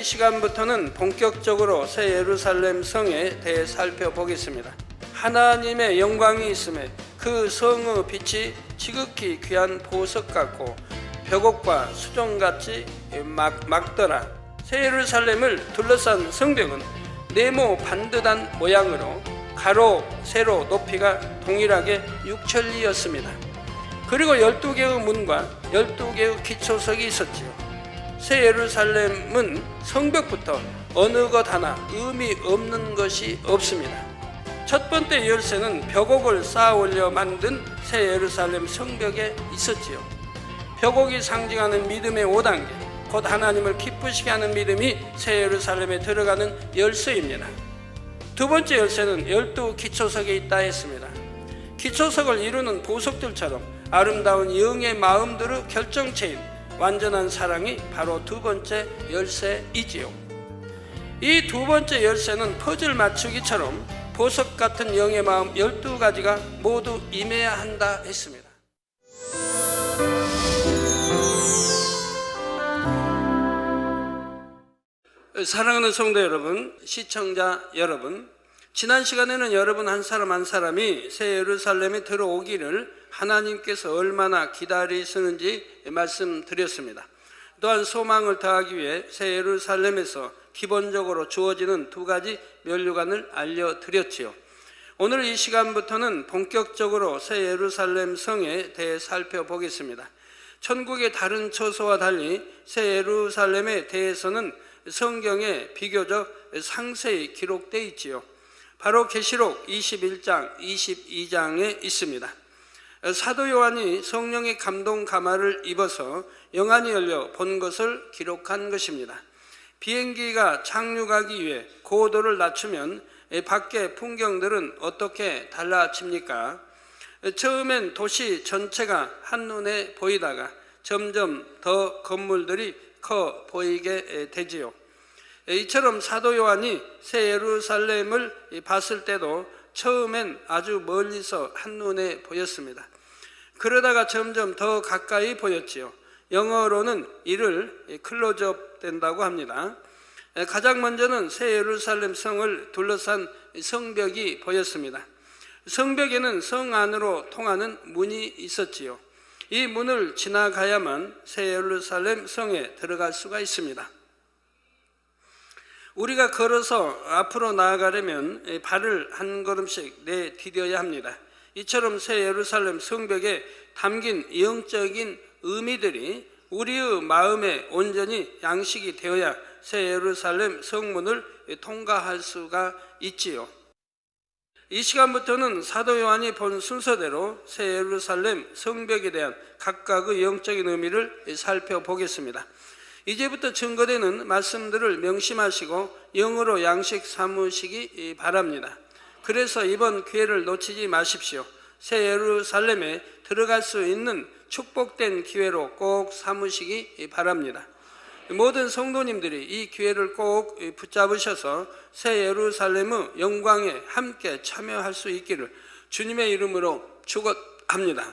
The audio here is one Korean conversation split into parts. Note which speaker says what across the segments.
Speaker 1: 이 시간부터는 본격적으로 새 예루살렘 성에 대해 살펴보겠습니다. 하나님의 영광이 있음에 그 성의 빛이 지극히 귀한 보석 같고 벽옥과 수정같이 막더라. 새 예루살렘을 둘러싼 성벽은 네모 반듯한 모양으로 가로, 세로 높이가 동일하게 6천리였습니다. 그리고 12개의 문과 12개의 기초석이 있었지요. 새 예루살렘은 성벽부터 어느 것 하나 의미 없는 것이 없습니다. 첫 번째 열쇠는 벽옥을 쌓아 올려 만든 새 예루살렘 성벽에 있었지요. 벽옥이 상징하는 믿음의 5단계, 곧 하나님을 기쁘시게 하는 믿음이 새 예루살렘에 들어가는 열쇠입니다. 두 번째 열쇠는 12 기초석에 있다 했습니다. 기초석을 이루는 보석들처럼 아름다운 영의 마음들의 결정체인 완전한 사랑이 바로 두 번째 열쇠이지요. 이 두 번째 열쇠는 퍼즐 맞추기처럼 보석 같은 영의 마음 12가지가 모두 임해야 한다 했습니다. 사랑하는 성도 여러분, 시청자 여러분, 지난 시간에는 여러분 한 사람 한 사람이 새 예루살렘에 들어오기를 하나님께서 얼마나 기다리시는지 말씀드렸습니다. 또한 소망을 더하기 위해 새 예루살렘에서 기본적으로 주어지는 두 가지 면류관을 알려드렸지요. 오늘 이 시간부터는 본격적으로 새 예루살렘 성에 대해 살펴보겠습니다. 천국의 다른 처소와 달리 새 예루살렘에 대해서는 성경에 비교적 상세히 기록되어 있지요. 바로 계시록 21장, 22장에 있습니다. 사도 요한이 성령의 감동 가마를 입어서 영안이 열려 본 것을 기록한 것입니다. 비행기가 착륙하기 위해 고도를 낮추면 밖의 풍경들은 어떻게 달라집니까? 처음엔 도시 전체가 한눈에 보이다가 점점 더 건물들이 커 보이게 되지요. 이처럼 사도 요한이 새 예루살렘을 봤을 때도 처음엔 아주 멀리서 한눈에 보였습니다. 그러다가 점점 더 가까이 보였지요. 영어로는 이를 클로즈업 된다고 합니다. 가장 먼저는 새 예루살렘 성을 둘러싼 성벽이 보였습니다. 성벽에는 성 안으로 통하는 문이 있었지요. 이 문을 지나가야만 새 예루살렘 성에 들어갈 수가 있습니다. 우리가 걸어서 앞으로 나아가려면 발을 한 걸음씩 내디뎌야 합니다. 이처럼 새 예루살렘 성벽에 담긴 영적인 의미들이 우리의 마음에 온전히 양식이 되어야 새 예루살렘 성문을 통과할 수가 있지요. 이 시간부터는 사도 요한이 본 순서대로 새 예루살렘 성벽에 대한 각각의 영적인 의미를 살펴보겠습니다. 이제부터 증거되는 말씀들을 명심하시고 영어로 양식 삼으시기 바랍니다. 그래서 이번 기회를 놓치지 마십시오. 새 예루살렘에 들어갈 수 있는 축복된 기회로 꼭 삼으시기 바랍니다. 모든 성도님들이 이 기회를 꼭 붙잡으셔서 새 예루살렘의 영광에 함께 참여할 수 있기를 주님의 이름으로 축원합니다.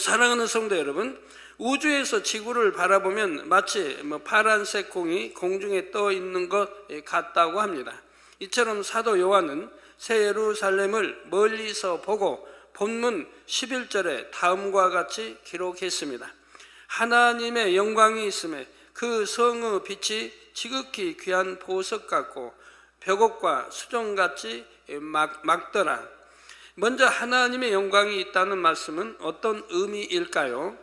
Speaker 1: 사랑하는 성도 여러분, 우주에서 지구를 바라보면 마치 파란색 공이 공중에 떠 있는 것 같다고 합니다. 이처럼 사도 요한은 새 예루살렘을 멀리서 보고 본문 11절에 다음과 같이 기록했습니다. 하나님의 영광이 있음에 그 성의 빛이 지극히 귀한 보석 같고 벽옥과 수정같이 막더라. 먼저 하나님의 영광이 있다는 말씀은 어떤 의미일까요?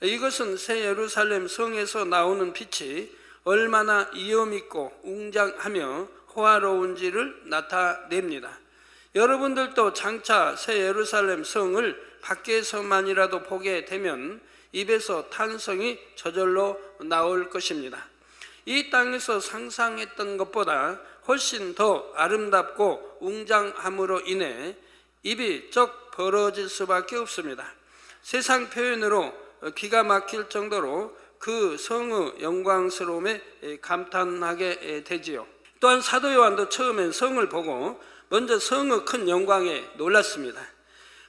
Speaker 1: 이것은 새 예루살렘 성에서 나오는 빛이 얼마나 위엄있고 웅장하며 호화로운지를 나타냅니다. 여러분들도 장차 새 예루살렘 성을 밖에서만이라도 보게 되면 입에서 탄성이 저절로 나올 것입니다. 이 땅에서 상상했던 것보다 훨씬 더 아름답고 웅장함으로 인해 입이 쩍 벌어질 수밖에 없습니다. 세상 표현으로 기가 막힐 정도로 그 성의 영광스러움에 감탄하게 되지요. 또한 사도 요한도 처음엔 성을 보고 먼저 성의 큰 영광에 놀랐습니다.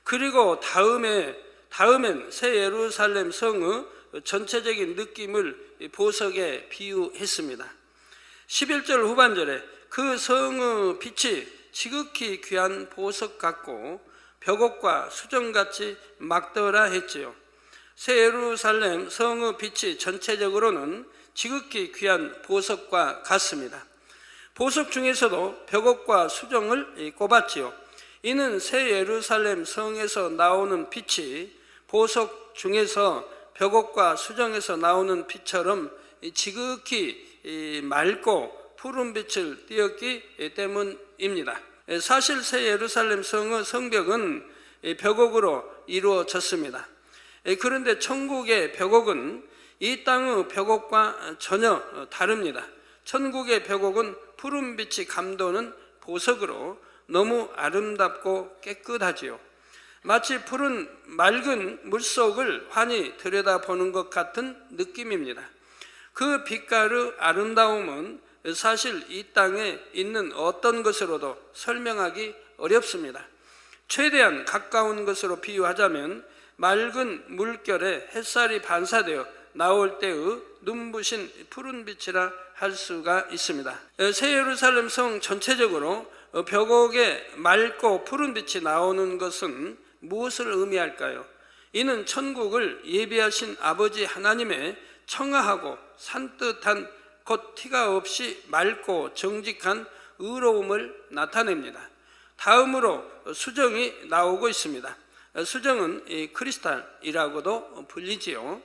Speaker 1: 그리고 다음엔 새 예루살렘 성의 전체적인 느낌을 보석에 비유했습니다. 11절 후반절에 그 성의 빛이 지극히 귀한 보석 같고 벽옥과 수정같이 막더라 했지요. 새 예루살렘 성의 빛이 전체적으로는 지극히 귀한 보석과 같습니다. 보석 중에서도 벽옥과 수정을 꼽았지요. 이는 새 예루살렘 성에서 나오는 빛이 보석 중에서 벽옥과 수정에서 나오는 빛처럼 지극히 맑고 푸른 빛을 띠었기 때문입니다. 사실 새 예루살렘 성의 성벽은 벽옥으로 이루어졌습니다. 그런데 천국의 벽옥은 이 땅의 벽옥과 전혀 다릅니다. 천국의 벽옥은 푸른 빛이 감도는 보석으로 너무 아름답고 깨끗하지요. 마치 푸른 맑은 물속을 환히 들여다보는 것 같은 느낌입니다. 그 빛깔의 아름다움은 사실 이 땅에 있는 어떤 것으로도 설명하기 어렵습니다. 최대한 가까운 것으로 비유하자면 맑은 물결에 햇살이 반사되어 나올 때의 눈부신 푸른 빛이라 할 수가 있습니다. 새 예루살렘 성 전체적으로 벽옥에 맑고 푸른 빛이 나오는 것은 무엇을 의미할까요? 이는 천국을 예비하신 아버지 하나님의 청아하고 산뜻한 곧 티가 없이 맑고 정직한 의로움을 나타냅니다. 다음으로 수정이 나오고 있습니다. 수정은 크리스탈이라고도 불리지요.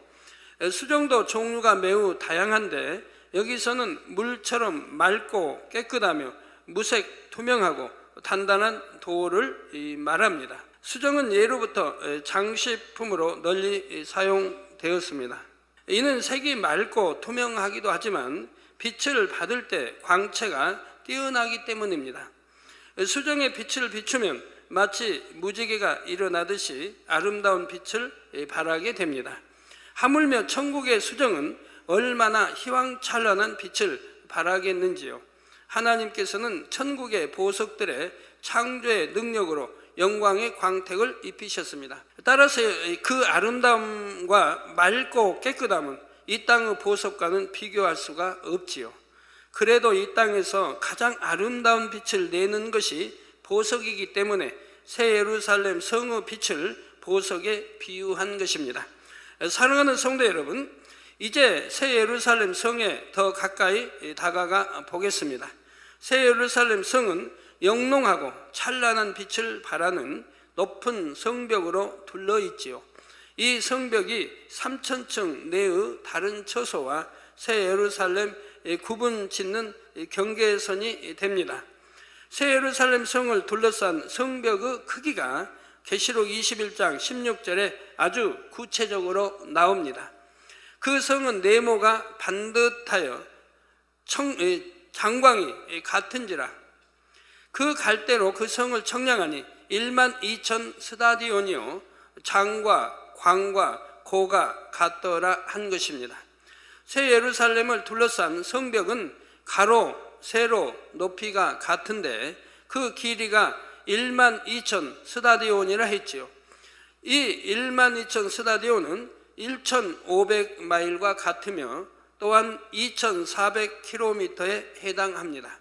Speaker 1: 수정도 종류가 매우 다양한데 여기서는 물처럼 맑고 깨끗하며 무색 투명하고 단단한 돌을 말합니다. 수정은 예로부터 장식품으로 널리 사용되었습니다. 이는 색이 맑고 투명하기도 하지만 빛을 받을 때 광채가 뛰어나기 때문입니다. 수정의 빛을 비추면 마치 무지개가 일어나듯이 아름다운 빛을 발하게 됩니다. 하물며 천국의 수정은 얼마나 희망찬란한 빛을 발하겠는지요. 하나님께서는 천국의 보석들의 창조의 능력으로 영광의 광택을 입히셨습니다. 따라서 그 아름다움과 맑고 깨끗함은 이 땅의 보석과는 비교할 수가 없지요. 그래도 이 땅에서 가장 아름다운 빛을 내는 것이 보석이기 때문에 새 예루살렘 성의 빛을 보석에 비유한 것입니다. 사랑하는 성도 여러분, 이제 새 예루살렘 성에 더 가까이 다가가 보겠습니다. 새 예루살렘 성은 영롱하고 찬란한 빛을 발하는 높은 성벽으로 둘러있지요. 이 성벽이 3,000층 내의 다른 처소와 새 예루살렘 구분 짓는 경계선이 됩니다. 새 예루살렘 성을 둘러싼 성벽의 크기가 계시록 21장 16절에 아주 구체적으로 나옵니다. 그 성은 네모가 반듯하여 장광이 같은지라 그 갈대로 그 성을 청량하니 12,000 스타디온이요 장과 광과 고가 같더라 한 것입니다. 새 예루살렘을 둘러싼 성벽은 가로, 세로, 높이가 같은데 그 길이가 12,000 스타디온이라 했지요. 이 12,000 스타디온은 1,500마일과 같으며 또한 2,400km에 해당합니다.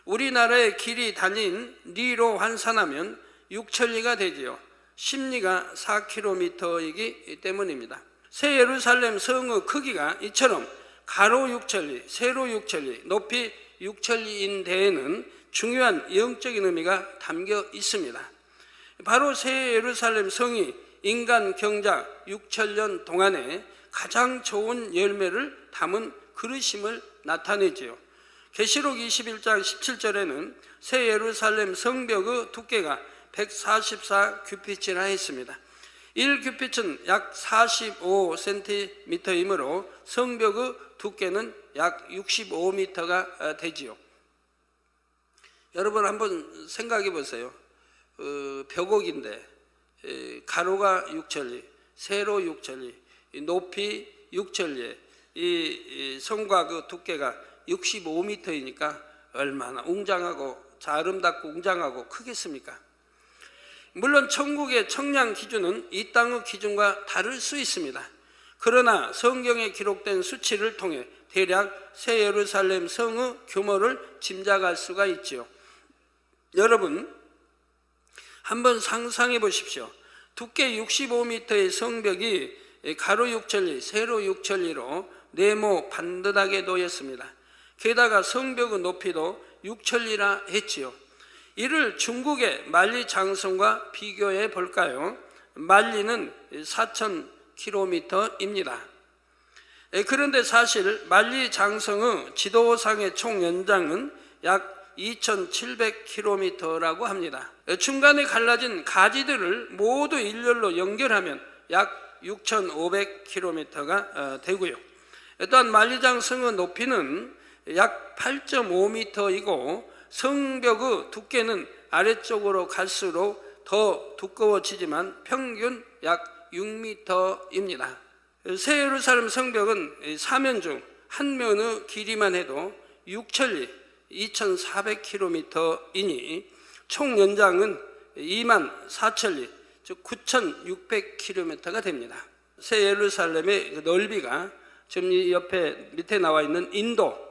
Speaker 1: 우리나라의 길이 단위인 리로 환산하면 6천리가 되지요. 10리가 4km이기 때문입니다. 새 예루살렘 성의 크기가 이처럼 가로 6천리, 세로 6천리, 높이 6천리인 데에는 중요한 영적인 의미가 담겨 있습니다. 바로 새 예루살렘 성이 인간 경작 6천년 동안에 가장 좋은 열매를 담은 그릇임을 나타내지요. 계시록 21장 17절에는 새 예루살렘 성벽의 두께가 144규빗이라 했습니다. 1규빗은 약 45cm이므로 성벽의 두께는 약 65m가 되지요. 여러분 한번 생각해 보세요. 벽옥인데 가로가 6천리, 세로 6천리, 높이 6천리에 이 성과 그 두께가 65m이니까 얼마나 웅장하고 아름답고 웅장하고 크겠습니까? 물론 천국의 청량 기준은 이 땅의 기준과 다를 수 있습니다. 그러나 성경에 기록된 수치를 통해 대략 새 예루살렘 성의 규모를 짐작할 수가 있지요. 여러분, 한번 상상해 보십시오. 두께 65m의 성벽이 가로 6천리, 세로 6천리로 네모 반듯하게 놓였습니다. 게다가 성벽의 높이도 6천리라 했지요. 이를 중국의 만리장성과 비교해 볼까요? 만리는 4,000km입니다. 그런데 사실 만리장성의 지도상의 총 연장은 약 2,700km라고 합니다. 중간에 갈라진 가지들을 모두 일렬로 연결하면 약 6,500km가 되고요. 또한 만리장성의 높이는 약 8.5m이고 성벽의 두께는 아래쪽으로 갈수록 더 두꺼워지지만 평균 약 6m입니다. 새 예루살렘 성벽은 사면 중 한 면의 길이만 해도 6천리, 2,400km이니 총 연장은 24,000리, 즉 9,600km가 됩니다. 새 예루살렘의 넓이가 지금 이 옆에 밑에 나와 있는 인도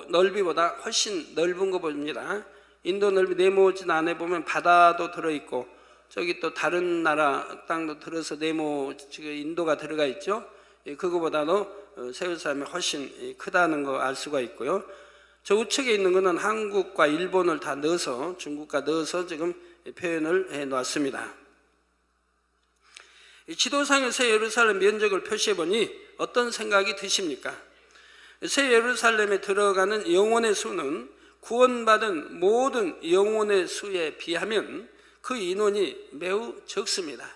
Speaker 1: 넓이보다 훨씬 넓은 거 봅니다. 인도 넓이 네모진 안에 보면 바다도 들어있고 저기 또 다른 나라 땅도 들어서 네모 지금 인도가 들어가 있죠. 그거보다도 새 예루살렘이 훨씬 크다는 거 알 수가 있고요. 저 우측에 있는 거는 한국과 일본을 다 넣어서 중국과 넣어서 지금 표현을 해 놨습니다. 지도상의 새 예루살렘 면적을 표시해 보니 어떤 생각이 드십니까? 새 예루살렘에 들어가는 영혼의 수는 구원받은 모든 영혼의 수에 비하면 그 인원이 매우 적습니다.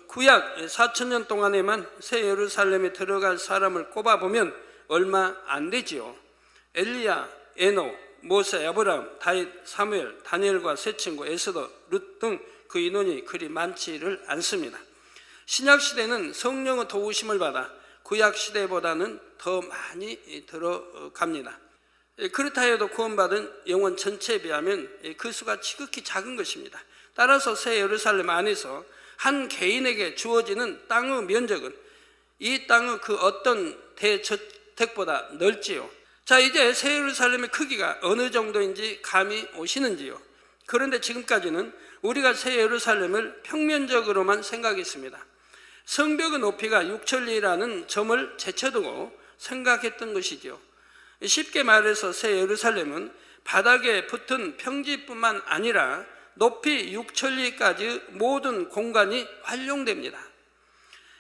Speaker 1: 구약 4,000년 동안에만 새 예루살렘에 들어갈 사람을 꼽아보면 얼마 안 되지요. 엘리야, 에노, 모세, 아브라함, 다윗, 사무엘, 다니엘과 세 친구, 에스더, 룻 등 그 인원이 그리 많지를 않습니다. 신약시대는 성령의 도우심을 받아 구약시대보다는 더 많이 들어갑니다. 그렇다 해도 구원받은 영혼 전체에 비하면 그 수가 지극히 작은 것입니다. 따라서 새 예루살렘 안에서 한 개인에게 주어지는 땅의 면적은 이 땅의 그 어떤 대저택보다 넓지요. 자, 이제 새 예루살렘의 크기가 어느 정도인지 감이 오시는지요? 그런데 지금까지는 우리가 새 예루살렘을 평면적으로만 생각했습니다. 성벽의 높이가 6천리라는 점을 제쳐두고 생각했던 것이죠. 쉽게 말해서 새 예루살렘은 바닥에 붙은 평지뿐만 아니라 높이 6천리까지 모든 공간이 활용됩니다.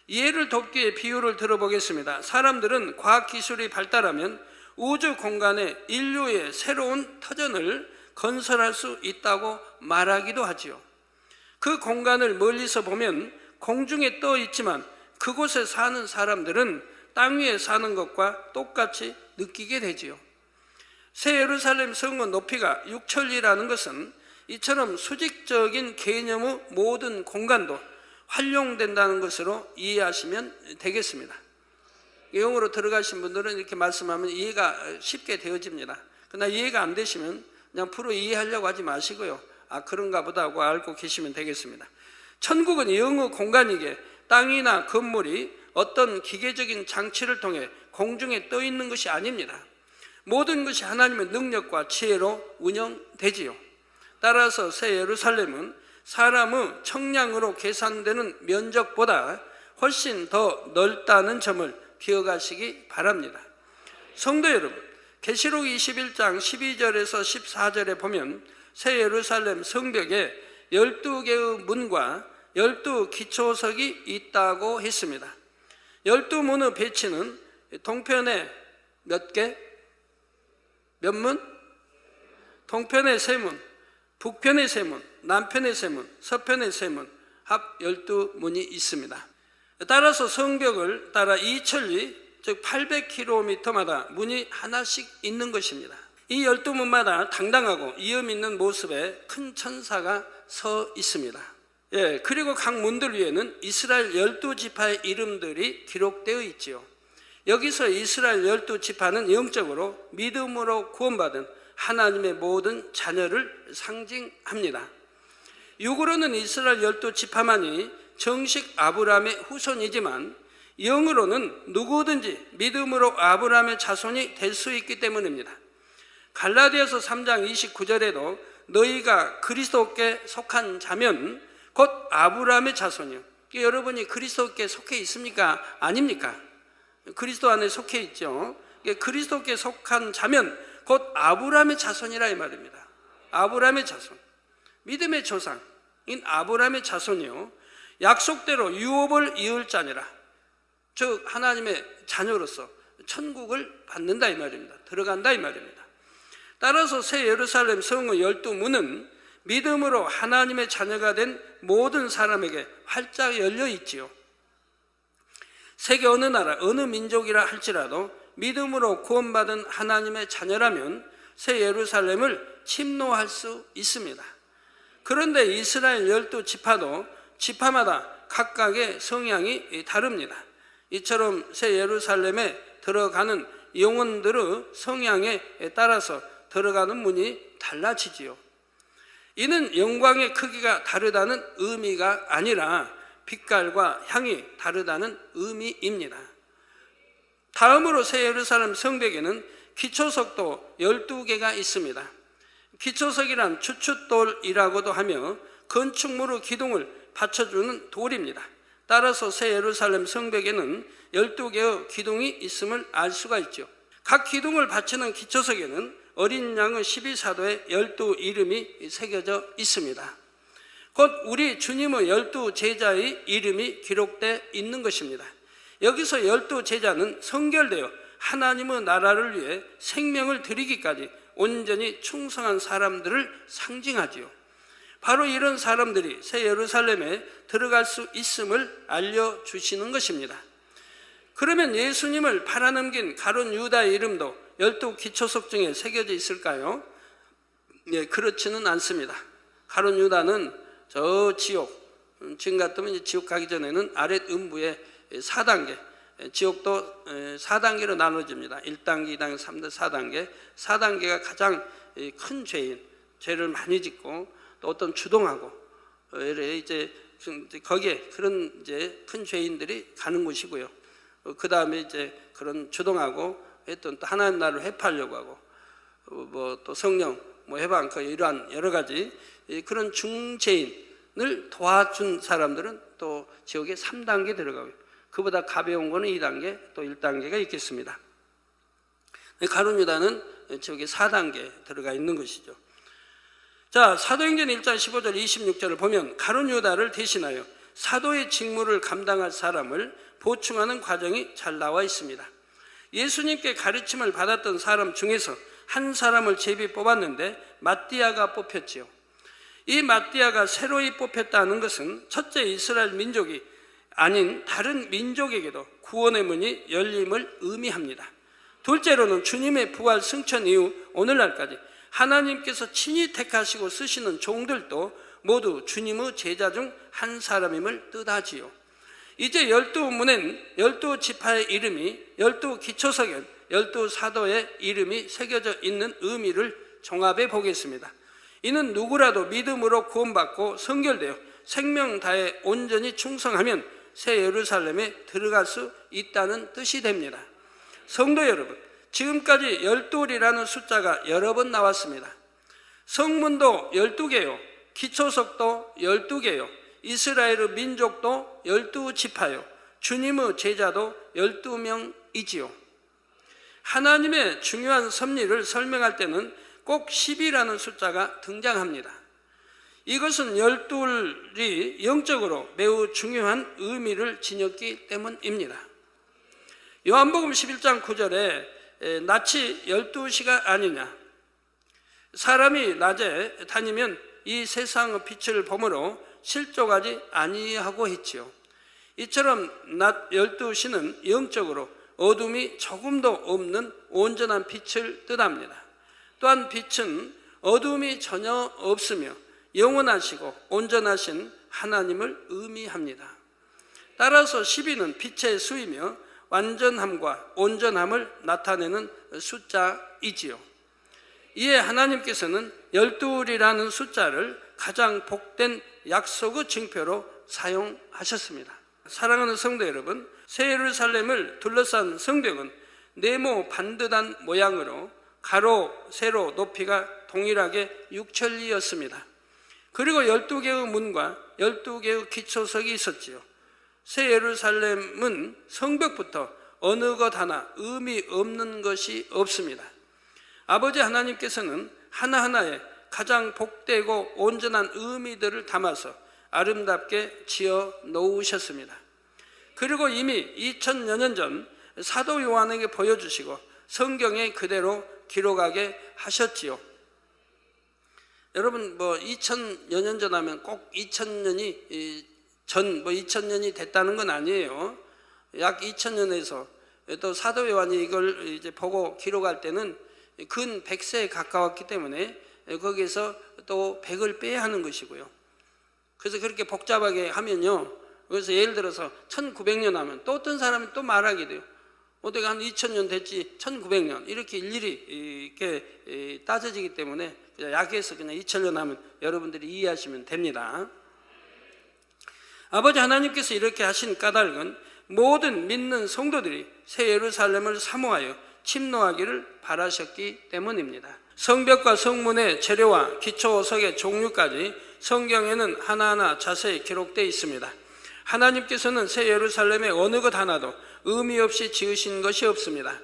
Speaker 1: 이해를 돕기 위해 비유를 들어보겠습니다. 사람들은 과학기술이 발달하면 우주 공간에 인류의 새로운 터전을 건설할 수 있다고 말하기도 하지요. 그 공간을 멀리서 보면 공중에 떠 있지만 그곳에 사는 사람들은 땅 위에 사는 것과 똑같이 느끼게 되지요. 새 예루살렘 성의 높이가 6천리라는 것은 이처럼 수직적인 개념의 모든 공간도 활용된다는 것으로 이해하시면 되겠습니다. 영어로 들어가신 분들은 이렇게 말씀하면 이해가 쉽게 되어집니다. 그러나 이해가 안 되시면 그냥 프로 이해하려고 하지 마시고요. 아, 그런가 보다 하고 알고 계시면 되겠습니다. 천국은 영의 공간이기에 땅이나 건물이 어떤 기계적인 장치를 통해 공중에 떠 있는 것이 아닙니다. 모든 것이 하나님의 능력과 지혜로 운영되지요. 따라서 새 예루살렘은 사람의 청량으로 계산되는 면적보다 훨씬 더 넓다는 점을 기억하시기 바랍니다. 성도 여러분, 계시록 21장 12절에서 14절에 보면 새 예루살렘 성벽에 12개의 문과 12기초석이 있다고 했습니다. 12문의 배치는 동편에 몇 개? 몇 문? 동편에 3문, 북편에 3문, 남편에 3문, 서편에 3문, 합 12문이 있습니다. 따라서 성벽을 따라 2천리, 즉 800km마다 문이 하나씩 있는 것입니다. 이 12문마다 당당하고 위험 있는 모습의 큰 천사가 서 있습니다. 그리고 각 문들 위에는 이스라엘 12지파의 이름들이 기록되어 있지요. 여기서 이스라엘 12지파는 영적으로 믿음으로 구원받은 하나님의 모든 자녀를 상징합니다. 육으로는 이스라엘 12지파만이 정식 아브라함의 후손이지만 영으로는 누구든지 믿음으로 아브라함의 자손이 될 수 있기 때문입니다. 갈라디아서 3장 29절에도 너희가 그리스도께 속한 자면 곧 아브라함의 자손이요. 여러분이 그리스도께 속해 있습니까? 아닙니까? 그리스도 안에 속해 있죠. 그리스도께 속한 자면 곧 아브라함의 자손이라 이 말입니다. 아브라함의 자손, 믿음의 조상인 아브라함의 자손이요, 약속대로 유업을 이을 자니라. 즉 하나님의 자녀로서 천국을 받는다 이 말입니다. 들어간다 이 말입니다. 따라서 새 예루살렘 성의 12문은 믿음으로 하나님의 자녀가 된 모든 사람에게 활짝 열려 있지요. 세계 어느 나라 어느 민족이라 할지라도 믿음으로 구원받은 하나님의 자녀라면 새 예루살렘을 침노할 수 있습니다. 그런데 이스라엘 12지파도 지파마다 각각의 성향이 다릅니다. 이처럼 새 예루살렘에 들어가는 영혼들의 성향에 따라서 들어가는 문이 달라지지요. 이는 영광의 크기가 다르다는 의미가 아니라 빛깔과 향이 다르다는 의미입니다. 다음으로 새 예루살렘 성벽에는 기초석도 12개가 있습니다. 기초석이란 주춧돌이라고도 하며 건축물의 기둥을 받쳐주는 돌입니다. 따라서 새 예루살렘 성벽에는 12개의 기둥이 있음을 알 수가 있죠. 각 기둥을 받치는 기초석에는 어린 양의 12사도의 12 이름이 새겨져 있습니다. 곧 우리 주님의 12 제자의 이름이 기록되어 있는 것입니다. 여기서 12 제자는 성결되어 하나님의 나라를 위해 생명을 드리기까지 온전히 충성한 사람들을 상징하지요. 바로 이런 사람들이 새 예루살렘에 들어갈 수 있음을 알려주시는 것입니다. 그러면 예수님을 팔아넘긴 가룟 유다의 이름도 12 기초석 중에 새겨져 있을까요? 네, 그렇지는 않습니다. 가룟 유다는 저 지옥, 지금 같으면 지옥 가기 전에는 아랫 음부의 4단계, 지옥도 4단계로 나눠집니다. 1단계, 2단계, 3단계, 4단계. 4단계가 가장 큰 죄인, 죄를 많이 짓고 또 어떤 주동하고 이제 거기에 그런 이제 큰 죄인들이 가는 곳이고요. 그 다음에 이제 그런 주동하고 했던 또 하나님 나라를 회파하려고 하고 뭐 또 성령 해방 이러한 여러 가지 그런 중죄인을 도와준 사람들은 또 지옥에 3단계 들어가고요. 그보다 가벼운 거는 2단계 또 1단계가 있겠습니다. 가룟 유다는 지옥에 4단계 들어가 있는 것이죠. 자, 사도행전 1장 15절 26절을 보면 가룟 유다를 대신하여 사도의 직무를 감당할 사람을 보충하는 과정이 잘 나와 있습니다. 예수님께 가르침을 받았던 사람 중에서 한 사람을 제비 뽑았는데 마띠아가 뽑혔지요. 이 마띠아가 새로이 뽑혔다는 것은 첫째 이스라엘 민족이 아닌 다른 민족에게도 구원의 문이 열림을 의미합니다. 둘째로는 주님의 부활 승천 이후 오늘날까지 하나님께서 친히 택하시고 쓰시는 종들도 모두 주님의 제자 중 한 사람임을 뜻하지요. 이제 12문엔 12지파의 이름이 12기초석엔 12사도의 이름이 새겨져 있는 의미를 종합해 보겠습니다. 이는 누구라도 믿음으로 구원받고 성결되어 생명 다해 온전히 충성하면 새 예루살렘에 들어갈 수 있다는 뜻이 됩니다. 성도 여러분, 지금까지 12이라는 숫자가 여러 번 나왔습니다. 성문도 12개요, 기초석도 12개요, 이스라엘의 민족도 12지파요, 주님의 제자도 12명이지요. 하나님의 중요한 섭리를 설명할 때는 꼭 10이라는 숫자가 등장합니다. 이것은 12이 영적으로 매우 중요한 의미를 지녔기 때문입니다. 요한복음 11장 9절에 낯이 12시가 아니냐, 사람이 낮에 다니면 이 세상의 빛을 보므로 실족하지 아니하고 했지요. 이처럼 낮 12시는 영적으로 어둠이 조금도 없는 온전한 빛을 뜻합니다. 또한 빛은 어둠이 전혀 없으며 영원하시고 온전하신 하나님을 의미합니다. 따라서 12는 빛의 수이며 완전함과 온전함을 나타내는 숫자이지요. 이에 하나님께서는 12이라는 숫자를 가장 복된 약속의 징표로 사용하셨습니다. 사랑하는 성도 여러분, 새 예루살렘을 둘러싼 성벽은 네모 반듯한 모양으로 가로, 세로 높이가 동일하게 6천리였습니다. 그리고 12개의 문과 12개의 기초석이 있었지요. 새 예루살렘은 성벽부터 어느 것 하나 의미 없는 것이 없습니다. 아버지 하나님께서는 하나하나에 가장 복되고 온전한 의미들을 담아서 아름답게 지어 놓으셨습니다. 그리고 이미 2000여 년 전 사도 요한에게 보여주시고 성경에 그대로 기록하게 하셨지요. 여러분 2000여 년 전 하면 꼭 2000년이 2000년이 됐다는 건 아니에요. 약 2000년에서 또 사도 요한이 이걸 이제 보고 기록할 때는 근 100세에 가까웠기 때문에 거기에서 또 100을 빼야 하는 것이고요. 그래서 그렇게 복잡하게 하면요. 그래서 예를 들어서 1900년 하면 또 어떤 사람이 또 말하게 돼요. 어떻게 한 2000년 됐지 1900년 이렇게 일일이 이렇게 따져지기 때문에 약해서 그냥 2000년 하면 여러분들이 이해하시면 됩니다. 아버지 하나님께서 이렇게 하신 까닭은 모든 믿는 성도들이 새 예루살렘을 사모하여 침노하기를 바라셨기 때문입니다. 성벽과 성문의 재료와 기초석의 종류까지 성경에는 하나하나 자세히 기록되어 있습니다. 하나님께서는 새 예루살렘의 어느 것 하나도 의미 없이 지으신 것이 없습니다.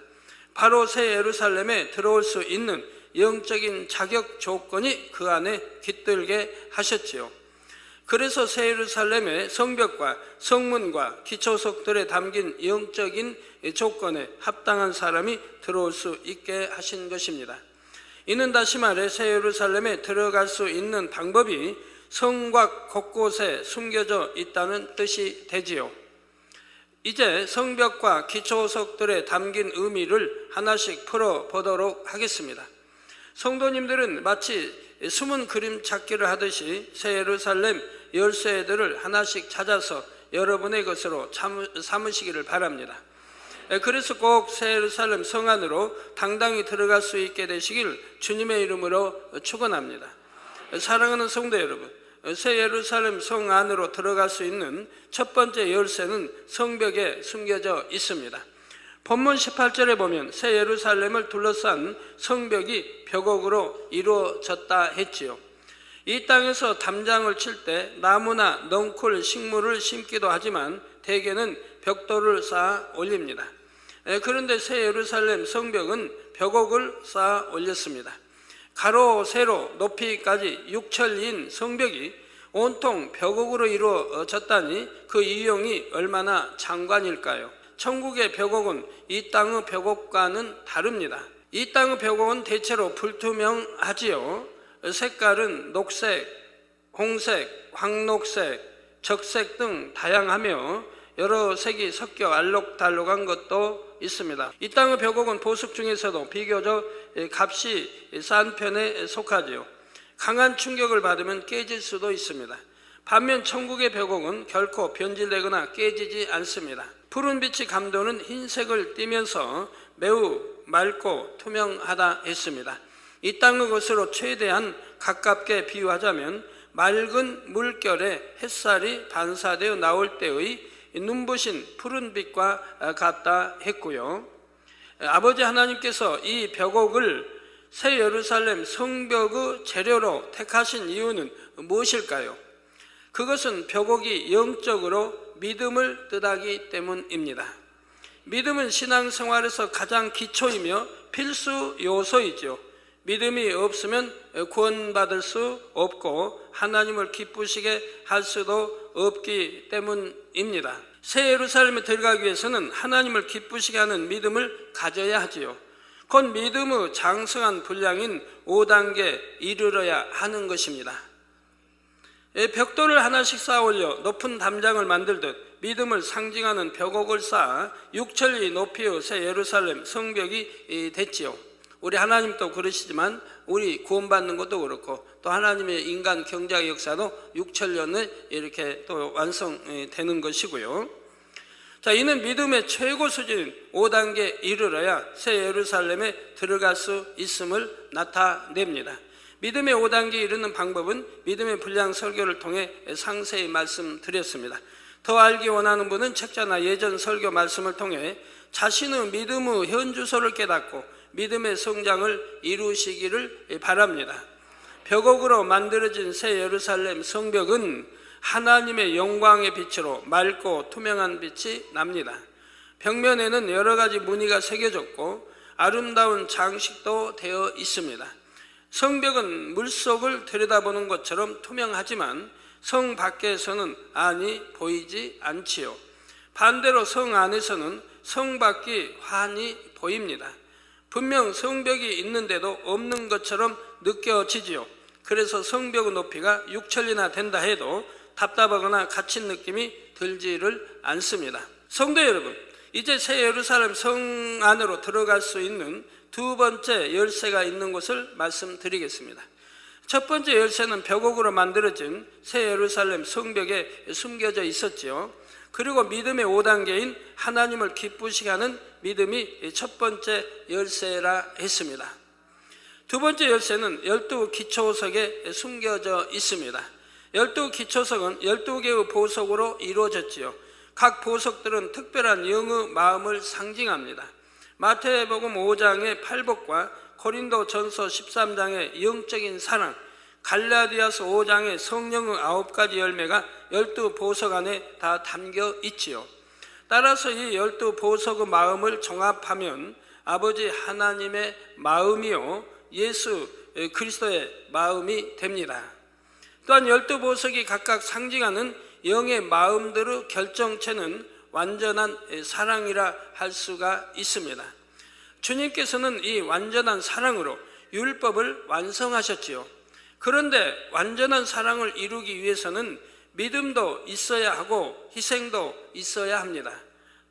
Speaker 1: 바로 새 예루살렘에 들어올 수 있는 영적인 자격 조건이 그 안에 깃들게 하셨지요. 그래서 새 예루살렘의 성벽과 성문과 기초석들에 담긴 영적인 조건에 합당한 사람이 들어올 수 있게 하신 것입니다. 이는 다시 말해 새 예루살렘에 들어갈 수 있는 방법이 성곽 곳곳에 숨겨져 있다는 뜻이 되지요. 이제 성벽과 기초석들에 담긴 의미를 하나씩 풀어보도록 하겠습니다. 성도님들은 마치 숨은 그림 찾기를 하듯이 새 예루살렘 열쇠들을 하나씩 찾아서 여러분의 것으로 삼으시기를 바랍니다. 그래서 꼭 새 예루살렘 성 안으로 당당히 들어갈 수 있게 되시길 주님의 이름으로 축원합니다. 사랑하는 성도 여러분, 새 예루살렘 성 안으로 들어갈 수 있는 첫 번째 열쇠는 성벽에 숨겨져 있습니다. 본문 18절에 보면 새 예루살렘을 둘러싼 성벽이 벽옥으로 이루어졌다 했지요. 이 땅에서 담장을 칠 때 나무나 넝쿨 식물을 심기도 하지만 대개는 벽돌을 쌓아 올립니다. 그런데 새 예루살렘 성벽은 벽옥을 쌓아 올렸습니다. 가로, 세로, 높이까지 6천리인 성벽이 온통 벽옥으로 이루어졌다니 그 이용이 얼마나 장관일까요? 천국의 벽옥은 이 땅의 벽옥과는 다릅니다. 이 땅의 벽옥은 대체로 불투명하지요. 색깔은 녹색, 홍색, 황록색, 적색 등 다양하며 여러 색이 섞여 알록달록한 것도 있습니다. 이 땅의 벽옥은 보석 중에서도 비교적 값이 싼 편에 속하지요. 강한 충격을 받으면 깨질 수도 있습니다. 반면 천국의 벽옥은 결코 변질되거나 깨지지 않습니다. 푸른 빛이 감도는 흰색을 띠면서 매우 맑고 투명하다 했습니다. 이 땅의 것으로 최대한 가깝게 비유하자면 맑은 물결에 햇살이 반사되어 나올 때의 눈부신 푸른 빛과 같다 했고요. 아버지 하나님께서 이 벽옥을 새 예루살렘 성벽의 재료로 택하신 이유는 무엇일까요? 그것은 벽옥이 영적으로 믿음을 뜻하기 때문입니다. 믿음은 신앙생활에서 가장 기초이며 필수 요소이죠. 믿음이 없으면 구원받을 수 없고 하나님을 기쁘시게 할 수도 없기 때문입니다. 새 예루살렘에 들어가기 위해서는 하나님을 기쁘시게 하는 믿음을 가져야 하지요. 곧 믿음의 장성한 분량인 5단계에 이르러야 하는 것입니다. 벽돌을 하나씩 쌓아 올려 높은 담장을 만들듯 믿음을 상징하는 벽옥을 쌓아 6천리 높이의 새 예루살렘 성벽이 됐지요. 우리 하나님도 그러시지만 우리 구원받는 것도 그렇고 또 하나님의 인간 경제의 역사도 6천년에 이렇게 또 완성되는 것이고요. 자, 이는 믿음의 최고 수준인 5단계에 이르러야 새 예루살렘에 들어갈 수 있음을 나타냅니다. 믿음의 5단계에 이르는 방법은 믿음의 분량 설교를 통해 상세히 말씀드렸습니다. 더 알기 원하는 분은 책자나 예전 설교 말씀을 통해 자신의 믿음의 현주소를 깨닫고 믿음의 성장을 이루시기를 바랍니다. 벽옥으로 만들어진 새 예루살렘 성벽은 하나님의 영광의 빛으로 맑고 투명한 빛이 납니다. 벽면에는 여러 가지 무늬가 새겨졌고 아름다운 장식도 되어 있습니다. 성벽은 물속을 들여다보는 것처럼 투명하지만 성 밖에서는 안이 보이지 않지요. 반대로 성 안에서는 성 밖이 환히 보입니다. 분명 성벽이 있는데도 없는 것처럼 느껴지지요. 그래서 성벽의 높이가 6천리나 된다 해도 답답하거나 갇힌 느낌이 들지를 않습니다. 성도 여러분, 이제 새 예루살렘 성 안으로 들어갈 수 있는 두 번째 열쇠가 있는 것을 말씀드리겠습니다. 첫 번째 열쇠는 벽옥으로 만들어진 새 예루살렘 성벽에 숨겨져 있었지요. 그리고 믿음의 5단계인 하나님을 기쁘시게 하는 믿음이 첫 번째 열쇠라 했습니다. 두 번째 열쇠는 12 기초석에 숨겨져 있습니다. 12 기초석은 12개의 보석으로 이루어졌지요. 각 보석들은 특별한 영의 마음을 상징합니다. 마태복음 5장의 팔복과 고린도전서 13장의 영적인 사랑, 갈라디아서 5장의 성령의 9가지 열매가 12 보석 안에 다 담겨 있지요. 따라서 이 12 보석의 마음을 종합하면 아버지 하나님의 마음이요 예수 그리스도의 마음이 됩니다. 또한 12보석이 각각 상징하는 영의 마음들의 결정체는 완전한 사랑이라 할 수가 있습니다. 주님께서는 이 완전한 사랑으로 율법을 완성하셨지요. 그런데 완전한 사랑을 이루기 위해서는 믿음도 있어야 하고 희생도 있어야 합니다.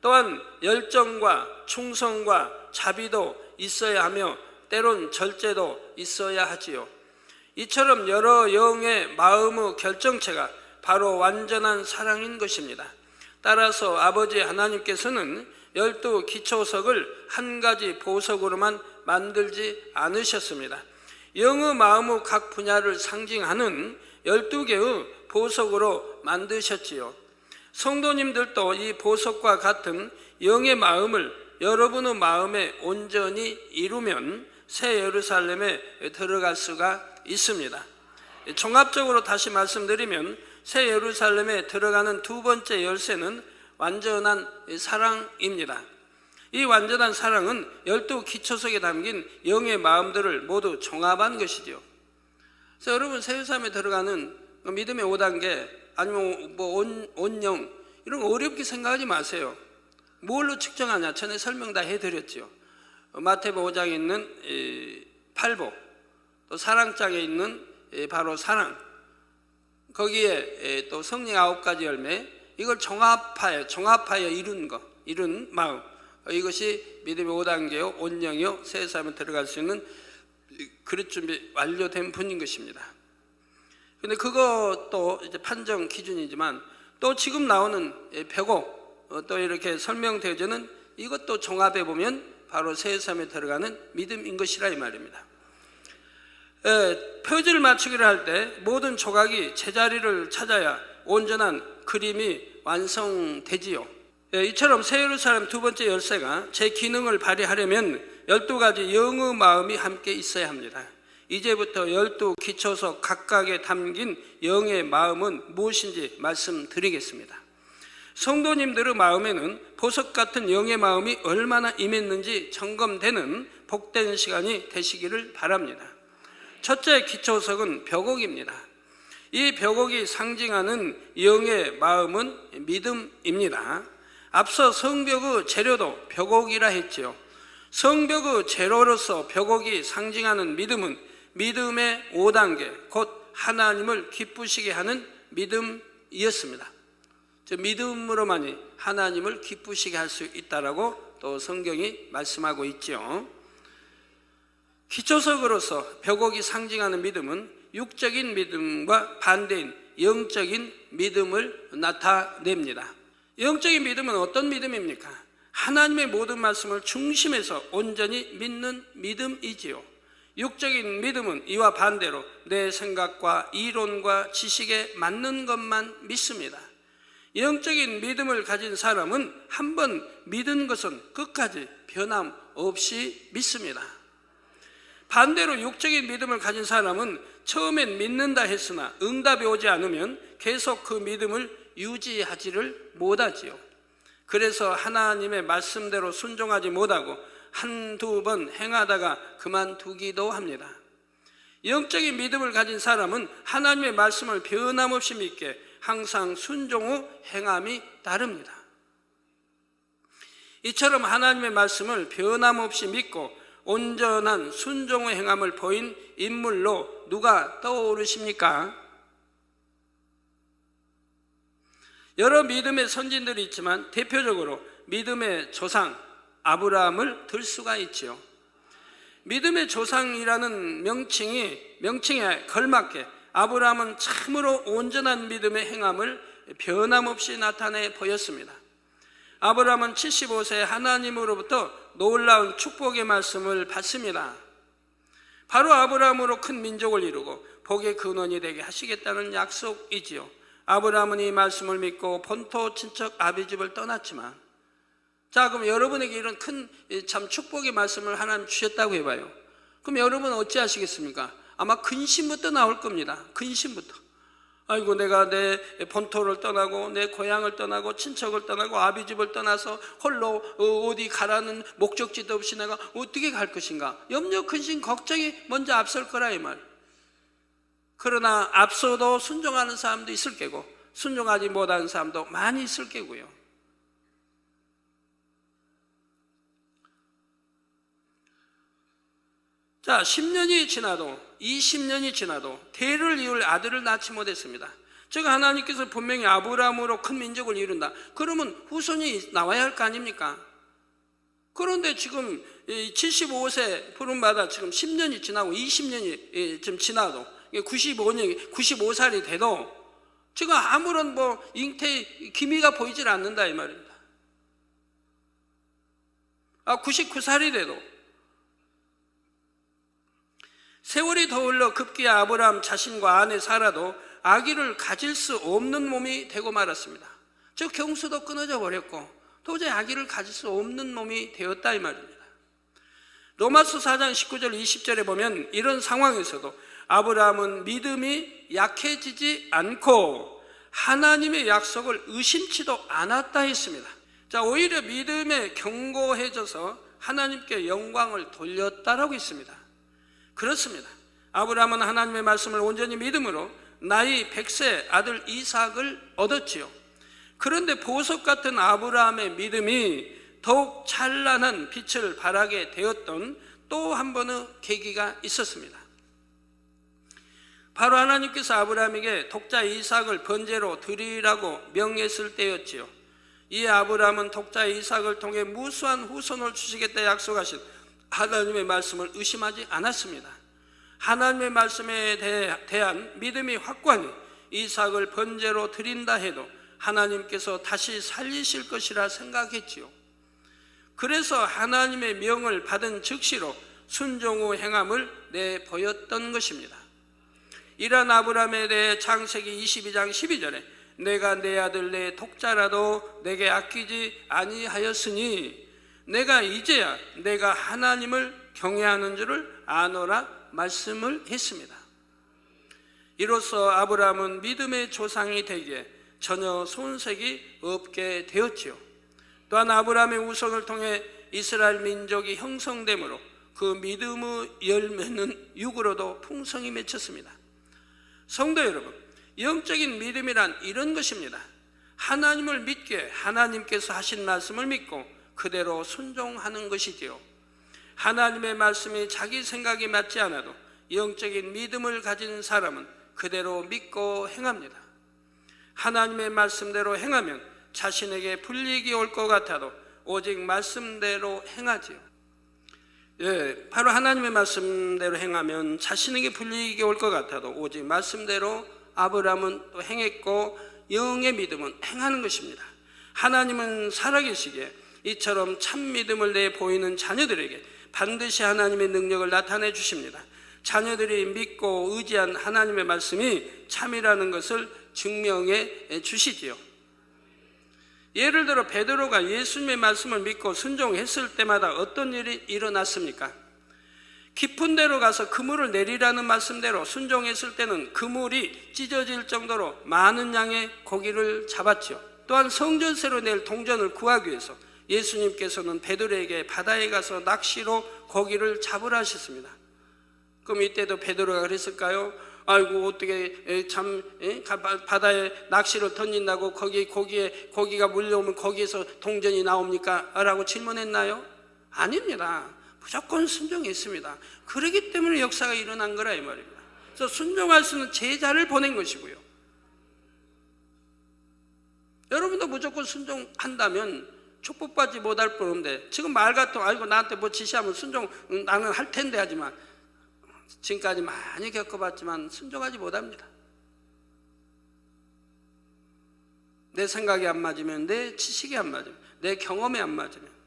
Speaker 1: 또한 열정과 충성과 자비도 있어야 하며 때론 절제도 있어야 하지요. 이처럼 여러 영의 마음의 결정체가 바로 완전한 사랑인 것입니다. 따라서 아버지 하나님께서는 12 기초석을 한 가지 보석으로만 만들지 않으셨습니다. 영의 마음의 각 분야를 상징하는 12개의 보석으로 만드셨지요. 성도님들도 이 보석과 같은 영의 마음을 여러분의 마음에 온전히 이루면 새 예루살렘에 들어갈 수가 있습니다. 종합적으로 다시 말씀드리면 새 예루살렘에 들어가는 두 번째 열쇠는 완전한 사랑입니다. 이 완전한 사랑은 12 기초석에 담긴 영의 마음들을 모두 종합한 것이죠. 그래서 여러분 새 예루살렘에 들어가는 믿음의 5단계 아니면 온영 이런 거 어렵게 생각하지 마세요. 뭘로 측정하냐? 전에 설명 다 해드렸죠. 마태복음 5장에 있는 팔복, 또 사랑장에 있는 바로 사랑, 거기에 또 성령 9가지 열매, 이걸 종합하여 이룬 마음, 이것이 믿음의 5단계요, 온영이요, 새 예루살렘에 들어갈 수 있는 그릇 준비 완료된 분인 것입니다. 근데 그것도 이제 판정 기준이지만 또 지금 나오는 벽옥, 또 이렇게 설명되어지는 이것도 종합해 보면 바로 새 예루살렘에 들어가는 믿음인 것이라 이 말입니다. 표지를 맞추기를 할 때 모든 조각이 제자리를 찾아야 온전한 그림이 완성되지요. 이처럼 새 예루살렘 두 번째 열쇠가 제 기능을 발휘하려면 12가지 영의 마음이 함께 있어야 합니다. 이제부터 12 기초석 각각에 담긴 영의 마음은 무엇인지 말씀드리겠습니다. 성도님들의 마음에는 보석 같은 영의 마음이 얼마나 임했는지 점검되는 복된 시간이 되시기를 바랍니다. 첫째 기초석은 벽옥입니다. 이 벽옥이 상징하는 영의 마음은 믿음입니다. 앞서 성벽의 재료도 벽옥이라 했지요. 성벽의 재료로서 벽옥이 상징하는 믿음은 믿음의 5단계, 곧 하나님을 기쁘시게 하는 믿음이었습니다. 믿음으로만이 하나님을 기쁘시게 할 수 있다라고 또 성경이 말씀하고 있죠. 기초석으로서 벽옥이 상징하는 믿음은 육적인 믿음과 반대인 영적인 믿음을 나타냅니다. 영적인 믿음은 어떤 믿음입니까? 하나님의 모든 말씀을 중심에서 온전히 믿는 믿음이지요. 육적인 믿음은 이와 반대로 내 생각과 이론과 지식에 맞는 것만 믿습니다. 영적인 믿음을 가진 사람은 한번 믿은 것은 끝까지 변함없이 믿습니다. 반대로 육적인 믿음을 가진 사람은 처음엔 믿는다 했으나 응답이 오지 않으면 계속 그 믿음을 유지하지를 못하지요. 그래서 하나님의 말씀대로 순종하지 못하고 한두 번 행하다가 그만두기도 합니다. 영적인 믿음을 가진 사람은 하나님의 말씀을 변함없이 믿게 항상 순종 후 행함이 따릅니다. 이처럼 하나님의 말씀을 변함없이 믿고 온전한 순종 후 행함을 보인 인물로 누가 떠오르십니까? 여러 믿음의 선진들이 있지만 대표적으로 믿음의 조상 아브라함을 들 수가 있지요. 믿음의 조상이라는 명칭에 걸맞게 아브라함은 참으로 온전한 믿음의 행함을 변함없이 나타내 보였습니다. 아브라함은 75세에 하나님으로부터 놀라운 축복의 말씀을 받습니다. 바로 아브라함으로 큰 민족을 이루고 복의 근원이 되게 하시겠다는 약속이지요. 아브라함은 이 말씀을 믿고 본토 친척 아비집을 떠났지만, 자, 그럼 여러분에게 이런 큰 참 축복의 말씀을 하나님 주셨다고 해봐요. 그럼 여러분 어찌 하시겠습니까? 아마 근심부터 나올 겁니다. 근심부터. 아이고, 내가 내 본토를 떠나고 내 고향을 떠나고 친척을 떠나고 아비집을 떠나서 홀로 어디 가라는 목적지도 없이 내가 어떻게 갈 것인가? 염려, 근심, 걱정이 먼저 앞설 거라 이 말. 그러나 앞서도 순종하는 사람도 있을 게고 순종하지 못하는 사람도 많이 있을 게고요. 자, 10년이 지나도 20년이 지나도 대를 이을 아들을 낳지 못했습니다. 즉 하나님께서 분명히 아브라함으로 큰 민족을 이룬다. 그러면 후손이 나와야 할 거 아닙니까? 그런데 지금 75세 부름받아 지금 10년이 지나고 20년이 지금 지나도 95살이 돼도 지금 아무런 잉태의 기미가 보이질 않는다 이 말입니다. 99살이 돼도 세월이 더 흘러 급기야 아브라함 자신과 아내 사라도 아기를 가질 수 없는 몸이 되고 말았습니다. 즉 경수도 끊어져 버렸고 도저히 아기를 가질 수 없는 몸이 되었다 이 말입니다. 로마서 4장 19절 20절에 보면 이런 상황에서도 아브라함은 믿음이 약해지지 않고 하나님의 약속을 의심치도 않았다 했습니다. 자, 오히려 믿음에 견고해져서 하나님께 영광을 돌렸다라고 했습니다. 그렇습니다. 아브라함은 하나님의 말씀을 온전히 믿음으로 나이 100세 아들 이삭을 얻었지요. 그런데 보석 같은 아브라함의 믿음이 더욱 찬란한 빛을 발하게 되었던 또 한 번의 계기가 있었습니다. 바로 하나님께서 아브라함에게 독자 이삭을 번제로 드리라고 명했을 때였지요. 이에 아브라함은 독자 이삭을 통해 무수한 후손을 주시겠다 약속하신 하나님의 말씀을 의심하지 않았습니다. 하나님의 말씀에 대한 믿음이 확고하니 이삭을 번제로 드린다 해도 하나님께서 다시 살리실 것이라 생각했지요. 그래서 하나님의 명을 받은 즉시로 순종 후 행함을 내보였던 것입니다. 이러한 아브라함에 대해 창세기 22장 12절에 내가 내 아들 내 독자라도 내게 아끼지 아니하였으니 내가 이제야 내가 하나님을 경외하는 줄을 아노라 말씀을 했습니다. 이로써 아브라함은 믿음의 조상이 되기에 전혀 손색이 없게 되었지요. 또한 아브라함의 후손을 통해 이스라엘 민족이 형성되므로 그 믿음의 열매는 육으로도 풍성히 맺혔습니다. 성도 여러분, 영적인 믿음이란 이런 것입니다. 하나님을 믿기에 하나님께서 하신 말씀을 믿고 그대로 순종하는 것이지요. 하나님의 말씀이 자기 생각이 맞지 않아도 영적인 믿음을 가진 사람은 그대로 믿고 행합니다. 하나님의 말씀대로 행하면 자신에게 불이익이 올 것 같아도 오직 말씀대로 행하지요. 바로 하나님의 말씀대로 행하면 자신에게 불이익이 올 것 같아도 오직 말씀대로 아브라함은 또 행했고 영의 믿음은 행하는 것입니다. 하나님은 살아계시기에 이처럼 참 믿음을 내 보이는 자녀들에게 반드시 하나님의 능력을 나타내 주십니다. 자녀들이 믿고 의지한 하나님의 말씀이 참이라는 것을 증명해 주시지요. 예를 들어 베드로가 예수님의 말씀을 믿고 순종했을 때마다 어떤 일이 일어났습니까? 깊은 데로 가서 그물을 내리라는 말씀대로 순종했을 때는 그물이 찢어질 정도로 많은 양의 고기를 잡았죠. 또한 성전세로 낼 동전을 구하기 위해서 예수님께서는 베드로에게 바다에 가서 낚시로 고기를 잡으라 하셨습니다. 그럼 이때도 베드로가 그랬을까요? 아이고 어떻게 참 바다에 낚시를 던진다고 고기가 물려오면 거기에서 동전이 나옵니까? 라고 질문했나요? 아닙니다. 무조건 순종했습니다. 그렇기 때문에 역사가 일어난 거라 이 말입니다. 그래서 순종할 수 있는 제자를 보낸 것이고요. 여러분도 무조건 순종한다면 축복받지 못할 뻔한데, 지금 말 같은 아이고 나한테 뭐 지시하면 순종 나는 할 텐데 하지만 지금까지 많이 겪어봤지만 순종하지 못합니다. 내 생각이 안 맞으면, 내 지식이 안 맞으면, 내 경험이 안 맞으면.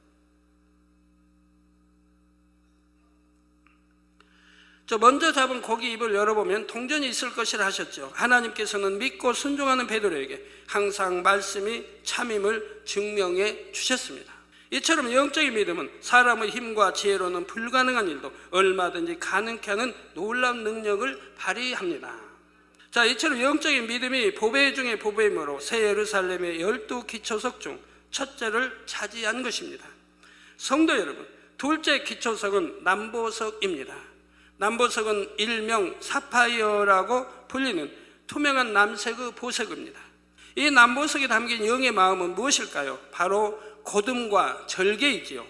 Speaker 1: 먼저 잡은 고기 입을 열어보면 동전이 있을 것이라 하셨죠. 하나님께서는 믿고 순종하는 베드로에게 항상 말씀이 참임을 증명해 주셨습니다. 이처럼 영적인 믿음은 사람의 힘과 지혜로는 불가능한 일도 얼마든지 가능케 하는 놀라운 능력을 발휘합니다. 자, 이처럼 영적인 믿음이 보배 중의 보배이므로 새 예루살렘의 12기초석 중 첫째를 차지한 것입니다. 성도 여러분, 둘째 기초석은 남보석입니다. 남보석은 일명 사파이어라고 불리는 투명한 남색의 보석입니다. 이 남보석에 담긴 영의 마음은 무엇일까요? 바로 곧음과 절개이지요.